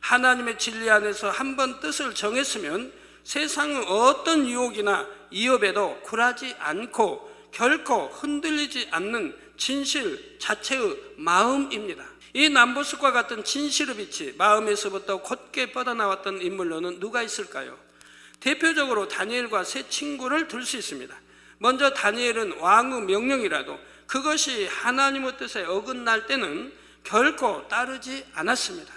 Speaker 1: 하나님의 진리 안에서 한번 뜻을 정했으면 세상의 어떤 유혹이나 위협에도 굴하지 않고 결코 흔들리지 않는 진실 자체의 마음입니다. 이 남보석과 같은 진실의 빛이 마음에서부터 곧게 뻗어나왔던 인물로는 누가 있을까요? 대표적으로 다니엘과 세 친구를 들 수 있습니다. 먼저 다니엘은 왕의 명령이라도 그것이 하나님의 뜻에 어긋날 때는 결코 따르지 않았습니다.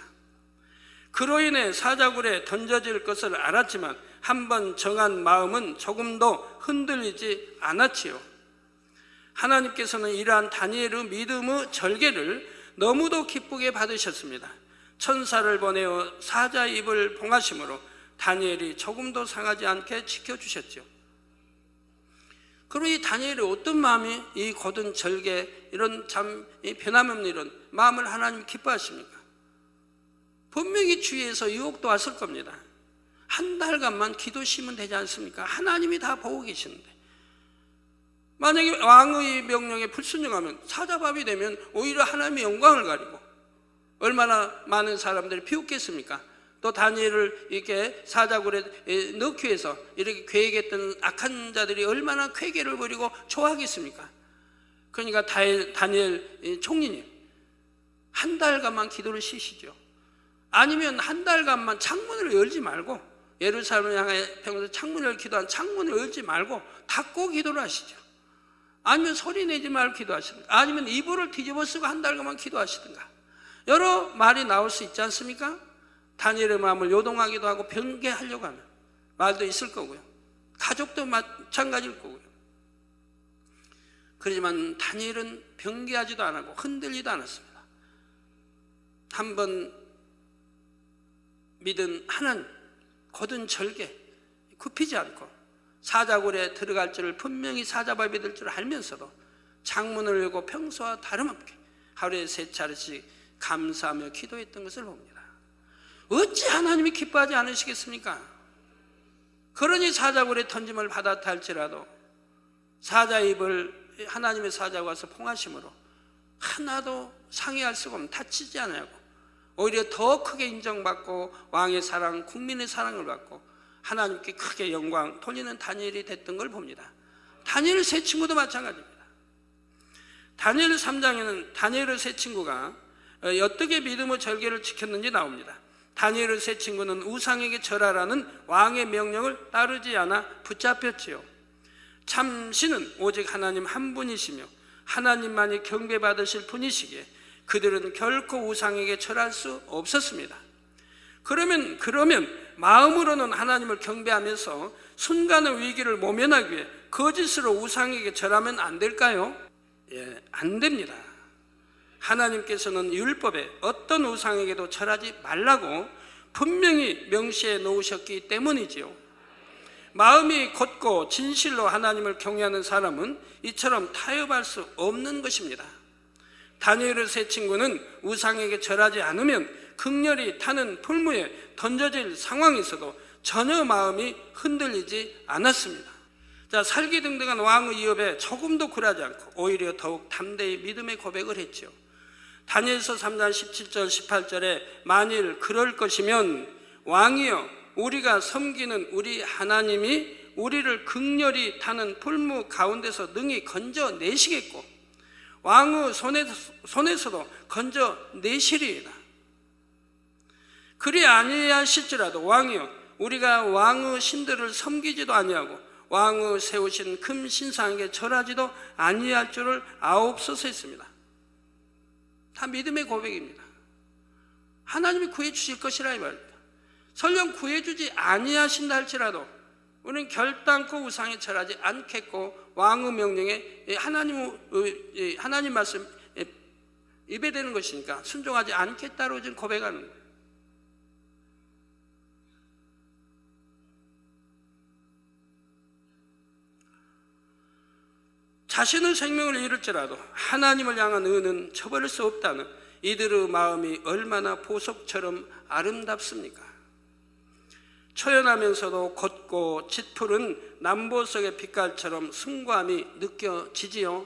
Speaker 1: 그로 인해 사자굴에 던져질 것을 알았지만 한번 정한 마음은 조금도 흔들리지 않았지요. 하나님께서는 이러한 다니엘의 믿음의 절개를 너무도 기쁘게 받으셨습니다. 천사를 보내어 사자 입을 봉하심으로 다니엘이 조금도 상하지 않게 지켜주셨죠. 그럼 이 다니엘의 어떤 마음이 이 곧은 절개, 이런 참 변함없는 이런 마음을 하나님 기뻐하십니까? 분명히 주위에서 유혹도 왔을 겁니다. 한 달간만 기도시면 되지 않습니까? 하나님이 다 보고 계시는데. 만약에 왕의 명령에 불순종하면, 사자밥이 되면 오히려 하나님의 영광을 가리고 얼마나 많은 사람들이 비웃겠습니까? 또 다니엘을 이렇게 사자굴에 넣기 위해서 이렇게 계획했던 악한 자들이 얼마나 쾌계를 부리고 좋아하겠습니까? 그러니까 다니엘 총리님, 한 달간만 기도를 쉬시죠. 아니면 한 달간만 창문을 열지 말고, 예루살렘을 향해 평소 창문을 기도한 창문을 열지 말고 닫고 기도를 하시죠. 아니면 소리 내지 말고 기도하시든가, 아니면 이불을 뒤집어 쓰고 한 달간만 기도하시든가. 여러 말이 나올 수 있지 않습니까? 다니엘의 마음을 요동하기도 하고 변개하려고 하는 말도 있을 거고요. 가족도 마찬가지일 거고요. 그렇지만 다니엘은 변개하지도 않았고 흔들리도 않았습니다. 한번 믿은 하나님, 곧은 절개, 굽히지 않고 사자굴에 들어갈 줄을, 분명히 사자밥이 될 줄을 알면서도 창문을 열고 평소와 다름없게 하루에 3차례씩 감사하며 기도했던 것을 봅니다. 어찌 하나님이 기뻐하지 않으시겠습니까? 그러니 사자굴에 던짐을 받았다 할지라도 사자 입을 하나님의 사자가 와서 봉하심으로 하나도 상의할 수가 없는, 다치지 않냐고 오히려 더 크게 인정받고 왕의 사랑, 국민의 사랑을 받고 하나님께 크게 영광 돌리는 다니엘이 됐던 걸 봅니다. 다니엘 세 친구도 마찬가지입니다. 다니엘 3장에는 다니엘의 세 친구가 어떻게 믿음의 절개를 지켰는지 나옵니다. 다니엘의 세 친구는 우상에게 절하라는 왕의 명령을 따르지 않아 붙잡혔지요. 참 신은 오직 하나님 한 분이시며 하나님만이 경배받으실 분이시기에 그들은 결코 우상에게 절할 수 없었습니다. 그러면 마음으로는 하나님을 경배하면서 순간의 위기를 모면하기 위해 거짓으로 우상에게 절하면 안 될까요? 예, 안 됩니다. 하나님께서는 율법에 어떤 우상에게도 절하지 말라고 분명히 명시해 놓으셨기 때문이지요. 마음이 곧고 진실로 하나님을 경외하는 사람은 이처럼 타협할 수 없는 것입니다. 다니엘의 세 친구는 우상에게 절하지 않으면 극렬히 타는 풀무에 던져질 상황에서도 전혀 마음이 흔들리지 않았습니다. 자, 살기등등한 왕의 위협에 조금도 굴하지 않고 오히려 더욱 담대히 믿음의 고백을 했지요. 다니엘서 3장 17절 18절에 만일 그럴 것이면 왕이여 우리가 섬기는 우리 하나님이 우리를 극렬히 타는 풀무 가운데서 능히 건져내시겠고 왕의 손에서도 건져내시리이다. 그리 아니하실지라도 왕이여 우리가 왕의 신들을 섬기지도 아니하고 왕의 세우신 금 신상에게 절하지도 아니할 줄을 아옵소서 했습니다. 다 믿음의 고백입니다. 하나님이 구해주실 것이라 이 말입니다. 설령 구해주지 아니하신다 할지라도 우리는 결단코 우상에 절하지 않겠고 왕의 명령에 하나님 말씀 예배되는 것이니까 순종하지 않겠다고 지금 고백하는 거예요. 자신의 생명을 잃을지라도 하나님을 향한 의는 저버릴 수 없다는 이들의 마음이 얼마나 보석처럼 아름답습니까? 초연하면서도 곧고 짙푸른 남보석의 빛깔처럼 숭고함이 느껴지지요.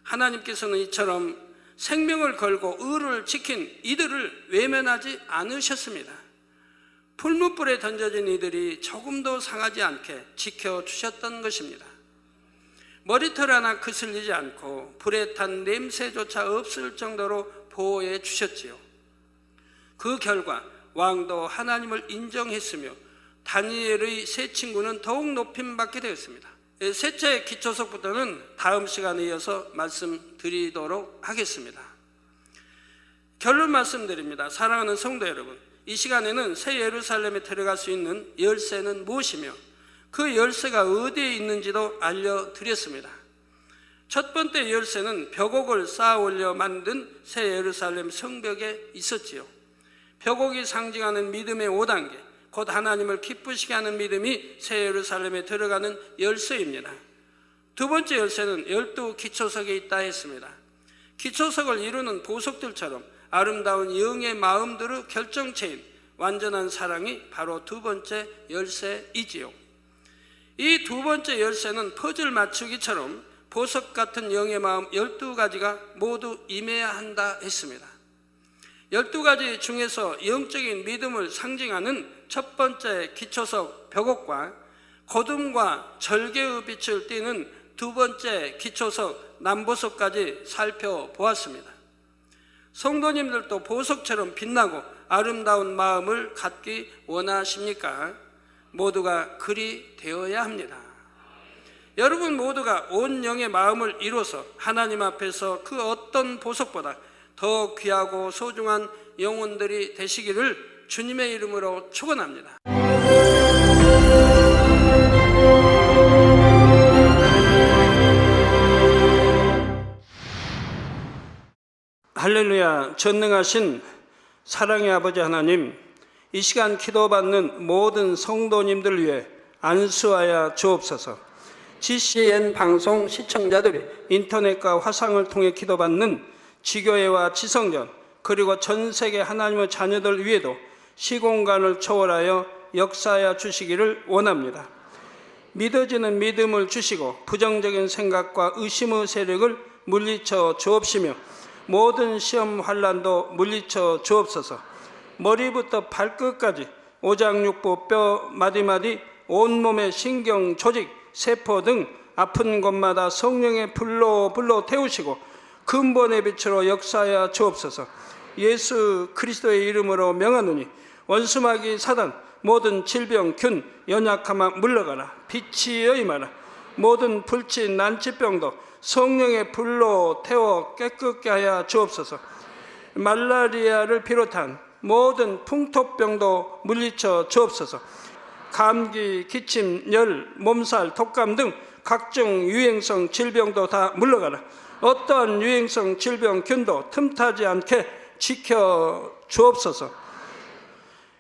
Speaker 1: 하나님께서는 이처럼 생명을 걸고 의를 지킨 이들을 외면하지 않으셨습니다. 풀무불에 던져진 이들이 조금도 상하지 않게 지켜주셨던 것입니다. 머리털 하나 그슬리지 않고 불에 탄 냄새조차 없을 정도로 보호해 주셨지요. 그 결과 왕도 하나님을 인정했으며 다니엘의 세 친구는 더욱 높임받게 되었습니다. 셋째 기초석부터는 다음 시간에 이어서 말씀드리도록 하겠습니다. 결론 말씀드립니다. 사랑하는 성도 여러분, 이 시간에는 새 예루살렘에 들어갈 수 있는 열쇠는 무엇이며 그 열쇠가 어디에 있는지도 알려드렸습니다. 첫 번째 열쇠는 벽옥을 쌓아 올려 만든 새 예루살렘 성벽에 있었지요. 벽옥이 상징하는 믿음의 5단계, 곧 하나님을 기쁘시게 하는 믿음이 새 예루살렘에 들어가는 열쇠입니다. 두 번째 열쇠는 12 기초석에 있다 했습니다. 기초석을 이루는 보석들처럼 아름다운 영의 마음들의 결정체인 완전한 사랑이 바로 두 번째 열쇠이지요. 이 두 번째 열쇠는 퍼즐 맞추기처럼 보석 같은 영의 마음 12가지가 모두 임해야 한다 했습니다. 12가지 중에서 영적인 믿음을 상징하는 첫 번째 기초석 벽옥과 거둠과 절개의 빛을 띠는 두 번째 기초석 남보석까지 살펴보았습니다. 성도님들도 보석처럼 빛나고 아름다운 마음을 갖기 원하십니까? 모두가 그리 되어야 합니다. 여러분 모두가 온 영의 마음을 이루어서 하나님 앞에서 그 어떤 보석보다 더 귀하고 소중한 영혼들이 되시기를 주님의 이름으로 축원합니다. 할렐루야. 전능하신 사랑의 아버지 하나님, 이 시간 기도받는 모든 성도님들 위해 안수하여 주옵소서. GCN 방송 시청자들이 인터넷과 화상을 통해 기도받는 지교회와 지성전 그리고 전 세계 하나님의 자녀들 위에도 시공간을 초월하여 역사하여 주시기를 원합니다. 믿어지는 믿음을 주시고 부정적인 생각과 의심의 세력을 물리쳐 주옵시며 모든 시험 환난도 물리쳐 주옵소서. 머리부터 발끝까지 오장육부 뼈 마디마디 온몸의 신경 조직 세포 등 아픈 곳마다 성령의 불로 태우시고 근본의 빛으로 역사하여 주옵소서. 예수 그리스도의 이름으로 명하노니 원수마귀 사단 모든 질병 균 연약함아 물러가라. 빛이 임하라. 모든 불치 난치병도 성령의 불로 태워 깨끗게 하여 주옵소서. 말라리아를 비롯한 모든 풍토병도 물리쳐 주옵소서. 감기, 기침, 열, 몸살, 독감 등 각종 유행성 질병도 다 물러가라. 어떠한 유행성 질병 균도 틈타지 않게 지켜 주옵소서.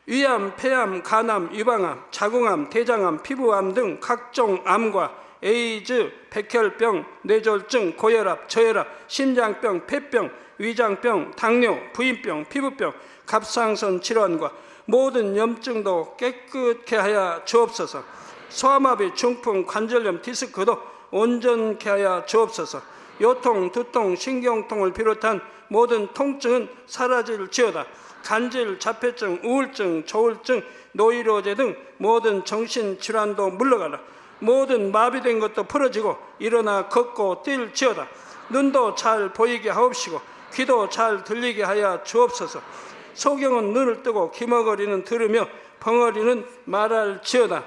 Speaker 1: 위암, 폐암, 간암, 유방암, 자궁암, 대장암, 피부암 등 각종 암과 에이즈, 백혈병, 뇌졸중, 고혈압, 저혈압, 심장병, 폐병, 위장병, 당뇨, 부인병, 피부병, 갑상선 질환과 모든 염증도 깨끗게 하여 주옵소서. 소아마비, 중풍, 관절염, 디스크도 온전케 하여 주옵소서. 요통, 두통, 신경통을 비롯한 모든 통증은 사라질지어다. 간질, 자폐증, 우울증, 조울증, 노이로제 등 모든 정신질환도 물러가라. 모든 마비된 것도 풀어지고 일어나 걷고 뛸지어다. 눈도 잘 보이게 하옵시고 귀도 잘 들리게 하여 주옵소서. 소경은 눈을 뜨고 기머거리는 들으며 벙어리는 말할지어다.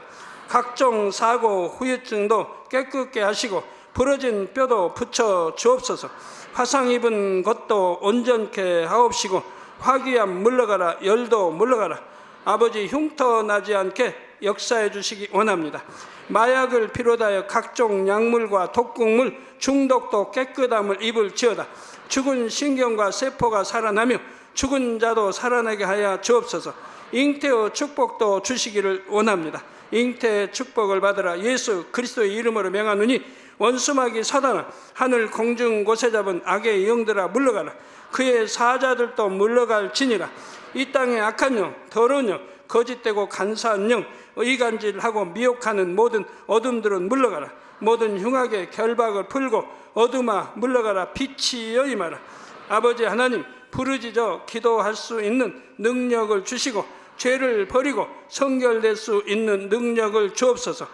Speaker 1: 각종 사고, 후유증도 깨끗게 하시고 부러진 뼈도 붙여 주옵소서. 화상 입은 것도 온전케 하옵시고 화기암 물러가라. 열도 물러가라. 아버지 흉터 나지 않게 역사해 주시기 원합니다. 마약을 비롯하여 각종 약물과 독극물 중독도 깨끗함을 입을지어다. 죽은 신경과 세포가 살아나며 죽은 자도 살아나게 하여 주옵소서. 잉태의 축복도 주시기를 원합니다. 잉태의 축복을 받으라. 예수 그리스도의 이름으로 명하노니 원수마귀 사단아, 하늘 공중 곳에 잡은 악의 영들아 물러가라. 그의 사자들도 물러갈지니라. 이 땅의 악한 영, 더러운 영, 거짓되고 간사한 영, 의간질하고 미혹하는 모든 어둠들은 물러가라. 모든 흉악의 결박을 풀고 어둠아 물러가라. 빛이여 임하라. 아버지 하나님, 부르짖어 기도할 수 있는 능력을 주시고 죄를 버리고 성결될 수 있는 능력을 주옵소서.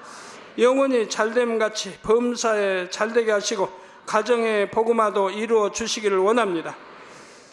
Speaker 1: 영원히 잘됨같이 범사에 잘되게 하시고 가정의 복음화도 이루어 주시기를 원합니다.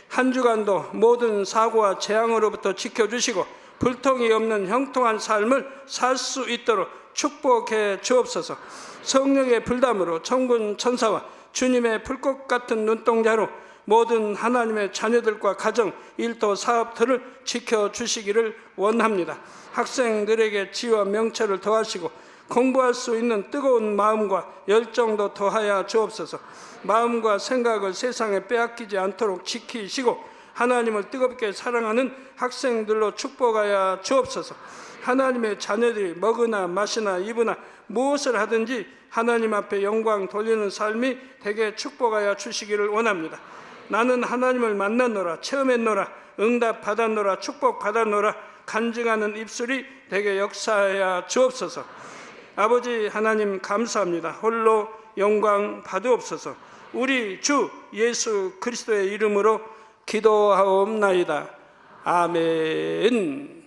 Speaker 1: 한 주간도 모든 사고와 재앙으로부터 지켜주시고 불통이 없는 형통한 삶을 살 수 있도록 축복해 주옵소서. 성령의 불담으로 천군 천사와 주님의 불꽃 같은 눈동자로 모든 하나님의 자녀들과 가정, 일터, 사업들을 지켜주시기를 원합니다. 학생들에게 지혜와 명철을 더하시고 공부할 수 있는 뜨거운 마음과 열정도 더하여 주옵소서. 마음과 생각을 세상에 빼앗기지 않도록 지키시고 하나님을 뜨겁게 사랑하는 학생들로 축복하여 주옵소서. 하나님의 자녀들이 먹으나 마시나 입으나 무엇을 하든지 하나님 앞에 영광 돌리는 삶이 되게 축복하여 주시기를 원합니다. 나는 하나님을 만났노라, 체험했노라, 응답 받았노라, 축복 받았노라 간증하는 입술이 되게 역사하여 주옵소서. 아버지 하나님 감사합니다. 홀로 영광 받으옵소서. 우리 주 예수 그리스도의 이름으로 기도하옵나이다. 아멘.